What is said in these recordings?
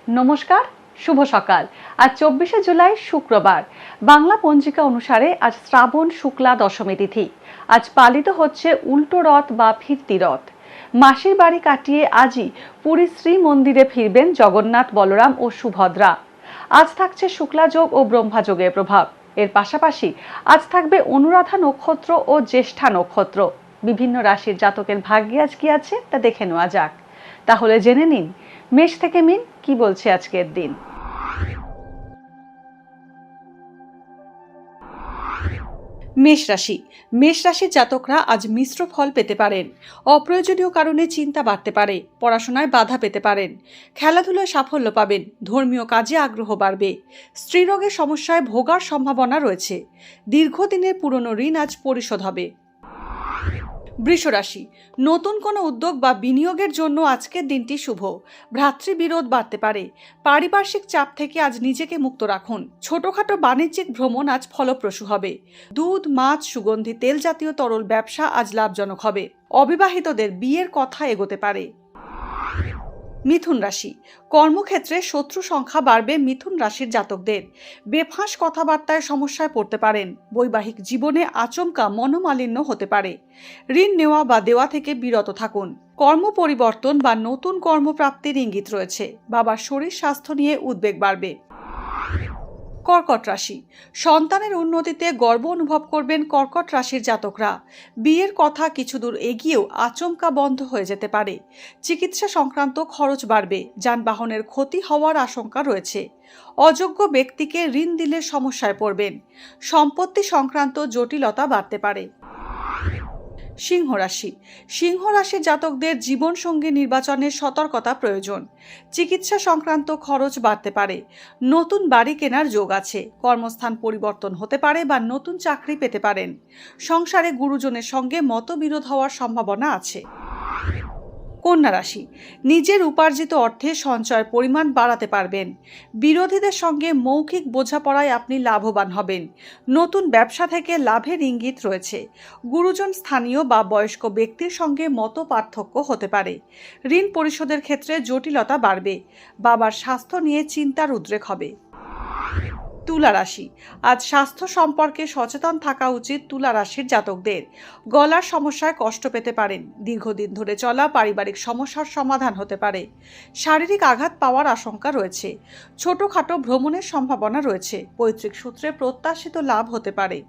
নমস্কার, শুভ সকাল। আজ 24শে জুলাই শুক্রবার। বাংলা পঞ্জিকা অনুসারে আজ শ্রাবণ শুক্লা দশমী তিথি। আজ পালিত হচ্ছে উল্টো রথ বা ফিরতি রথ। মাসির বাড়ি কাটিয়ে আজই পুরী শ্রী মন্দিরে ফিরবেন জগন্নাথ, বলরাম ও সুভদ্রা। আজ থাকছে শুক্লাযোগ ও ব্রহ্মাযোগের প্রভাব। এর পাশাপাশি আজ থাকবে অনুরাধা নক্ষত্র ও জ্যেষ্ঠা নক্ষত্র। বিভিন্ন রাশির জাতকের ভাগ্যে আজ কি আছে তা দেখে নেওয়া যাক। তাহলে জেনে নিন মেষ থেকে মিন কি বলছে আজকের দিন। মেষ রাশির জাতকরা আজ মিশ্র ফল পেতে পারেন। অপ্রয়োজনীয় কারণে চিন্তা বাড়তে পারে, পড়াশোনায় বাধা পেতে পারেন, খেলাধুলায় সাফল্য পাবেন, ধর্মীয় কাজে আগ্রহ বাড়বে, স্ত্রীরোগের সমস্যায় ভোগার সম্ভাবনা রয়েছে। দীর্ঘদিনের পুরনো ঋণ আজ পরিশোধ হবে। বৃষ রাশি, নতুন কোনো উদ্যোগ বা বিনিয়োগের জন্য আজকের দিনটি শুভ। ভ্রাতৃবিরোধ বাড়তে পারে। পারিপার্শ্বিক চাপ থেকে আজ নিজেকে মুক্ত রাখুন। ছোটখাটো বাণিজ্যিক ভ্রমণ আজ ফলপ্রসূ হবে। দুধ, মাছ, সুগন্ধি তেল জাতীয় তরল ব্যবসা আজ লাভজনক হবে। অবিবাহিতদের বিয়ের কথা এগোতে পারে। মিথুন রাশি, কর্মক্ষেত্রে শত্রু সংখ্যা বাড়বে মিথুন রাশির জাতকদের। বেফাঁস কথাবার্তায় সমস্যায় পড়তে পারেন। বৈবাহিক জীবনে আচমকা মনোমালিন্য হতে পারে। ঋণ নেওয়া বা দেওয়া থেকে বিরত থাকুন। কর্ম পরিবর্তন বা নতুন কর্মপ্রাপ্তির ইঙ্গিত রয়েছে। বাবার শরীর স্বাস্থ্য নিয়ে উদ্বেগ বাড়বে। কর্কট রাশি, সন্তানের উন্নতিতে গর্ব অনুভব করবেন কর্কট রাশির জাতকরা। বিয়ের কথা কিছু দূর এগিয়েও আচমকা বন্ধ হয়ে যেতে পারে। চিকিৎসা সংক্রান্ত খরচ বাড়বে। যানবাহনের ক্ষতি হওয়ার আশঙ্কা রয়েছে। অযোগ্য ব্যক্তিকে ঋণ দিলে সমস্যায় পড়বেন। সম্পত্তি সংক্রান্ত জটিলতা বাড়তে পারে। সিংহ রাশির জাতকদের জীবনসঙ্গী নির্বাচনে সতর্কতা প্রয়োজন। চিকিৎসা সংক্রান্ত খরচ বাড়তে পারে। নতুন বাড়ি কেনার যোগ আছে। কর্মস্থান পরিবর্তন হতে পারে বা নতুন চাকরি পেতে পারেন। সংসারে গুরুজনের সঙ্গে মতবিরোধ হওয়ার সম্ভাবনা আছে। কন্যা রাশি, নিজের উপার্জিত অর্থে সঞ্চয়ের পরিমাণ বাড়াতে পারবেন। বিরোধীদের সঙ্গে মৌখিক বোঝাপড়ায় আপনি লাভবান হবেন। নতুন ব্যবসা থেকে লাভের ইঙ্গিত রয়েছে। গুরুজন স্থানীয় বা বয়স্ক ব্যক্তির সঙ্গে মত পার্থক্য হতে পারে। ঋণ পরিশোধের ক্ষেত্রে জটিলতা বাড়বে। বাবার স্বাস্থ্য নিয়ে চিন্তার উদ্রেক হবে। তুলা রাশি, আজ স্বাস্থ্য সম্পর্কে সচেতন থাকা উচিত তুলা রাশির জাতকদের। গলার সমস্যায় কষ্ট পেতে পারেন। দীর্ঘদিন ধরে চলা পারিবারিক সমস্যার সমাধান হতে পারে। শারীরিক আঘাত পাওয়ার আশঙ্কা রয়েছে। ছোটখাটো ভ্রমণের সম্ভাবনা রয়েছে। পৈতৃক সূত্রে প্রত্যাশিত লাভ হতে পারে।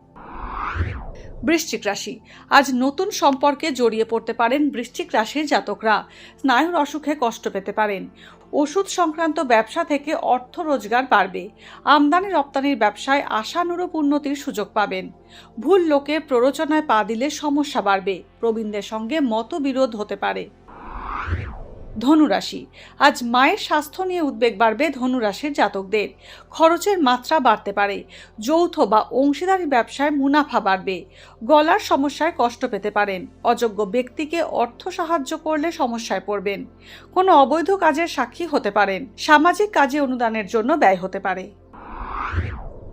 বৃশ্চিক রাশি, আজ নতুন সম্পর্কে জড়িয়ে পড়তে পারেন বৃশ্চিক রাশির জাতকরা। স্নায়ুর অসুখে কষ্ট পেতে পারেন। ওষুধ সংক্রান্ত ব্যবসা থেকে অর্থ রোজগার বাড়বে। আমদানি রপ্তানির ব্যবসায় আশানুরূপ উন্নতির সুযোগ পাবেন। ভুল লোকের প্ররোচনায় পা দিলে সমস্যা বাড়বে। প্রবীণদের সঙ্গে মতবিরোধ হতে পারে। ধনুরাশি, আজ মায়ের স্বাস্থ্য নিয়ে উদ্বেগ বাড়বে ধনুরাশির জাতকদের। খরচের মাত্রা বাড়তে পারে। যৌথ বা অংশীদারি ব্যবসায় মুনাফা বাড়বে। গলার সমস্যায় কষ্ট পেতে পারেন। অযোগ্য ব্যক্তিকে অর্থ সাহায্য করলে সমস্যায় পড়বেন। কোনো অবৈধ কাজের সাক্ষী হতে পারেন। সামাজিক কাজে অনুদানের জন্য ব্যয় হতে পারে।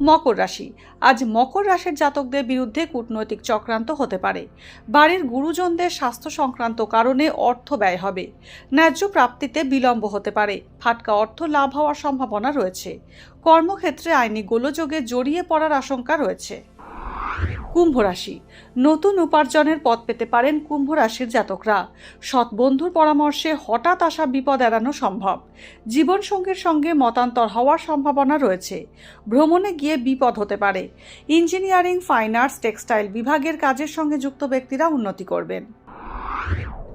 মকর রাশি, আজ মকর রাশির জাতকদের বিরুদ্ধে কূটনৈতিক চক্রান্ত হতে পারে। বাড়ির গুরুজনদের স্বাস্থ্য সংক্রান্ত কারণে অর্থ ব্যয় হবে। ন্যায্য প্রাপ্তিতে বিলম্ব হতে পারে। ফাটকা অর্থ লাভ হওয়ার সম্ভাবনা রয়েছে। কর্মক্ষেত্রে আইনি গোলযোগে জড়িয়ে পড়ার আশঙ্কা রয়েছে। কুম্ভ রাশি, নতুন উপার্জনের পথ পেতে পারেন কুম্ভ রাশির জাতকরা। সৎ বন্ধুর পরামর্শে হঠাৎ আসা বিপদ এড়ানো সম্ভব। জীবনসঙ্গীর সঙ্গে মতান্তর হওয়ার সম্ভাবনা রয়েছে। ভ্রমণে গিয়ে বিপদ হতে পারে। ইঞ্জিনিয়ারিং, ফাইন আর্টস, টেক্সটাইল বিভাগের কাজের সঙ্গে যুক্ত ব্যক্তিরা উন্নতি করবেন।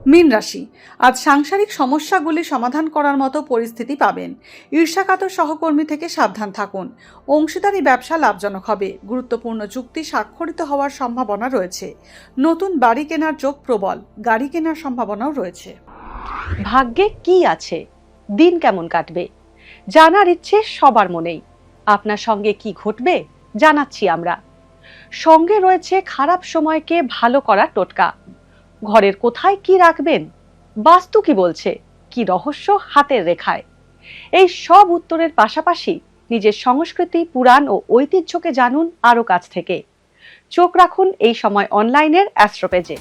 মীন রাশি, আজ সাংসারিক সমস্যাগুলি সমাধান করার মতো পরিস্থিতি পাবেন। ঈর্ষাকাতর সহকর্মী থেকে সাবধান থাকুন। অংশীদারি ব্যবসা লাভজনক হবে। গুরুত্বপূর্ণ চুক্তি স্বাক্ষরিত হওয়ার সম্ভাবনা রয়েছে। নতুন বাড়ি কেনার যোগ প্রবল। গাড়ি কেনার সম্ভাবনাও রয়েছে। ভাগ্যে কি আছে, দিন কেমন কাটবে, জানার ইচ্ছে সবার মনেই। আপনার সঙ্গে কি ঘটবে জানাচ্ছি আমরা। সঙ্গে রয়েছে খারাপ সময়কে ভালো করার টোটকা। ঘরের কোথায় কি রাখবেন, বাস্তু কি বলছে, কি রহস্য হাতের রেখায়। এই সব উত্তরের পাশাপাশি নিজের সংস্কৃতি, পুরাণ ও ঐতিহ্যকে জানুন আরো কাছ থেকে। চোখ রাখুন এই সময় অনলাইনের অ্যাস্ট্রো পেজে।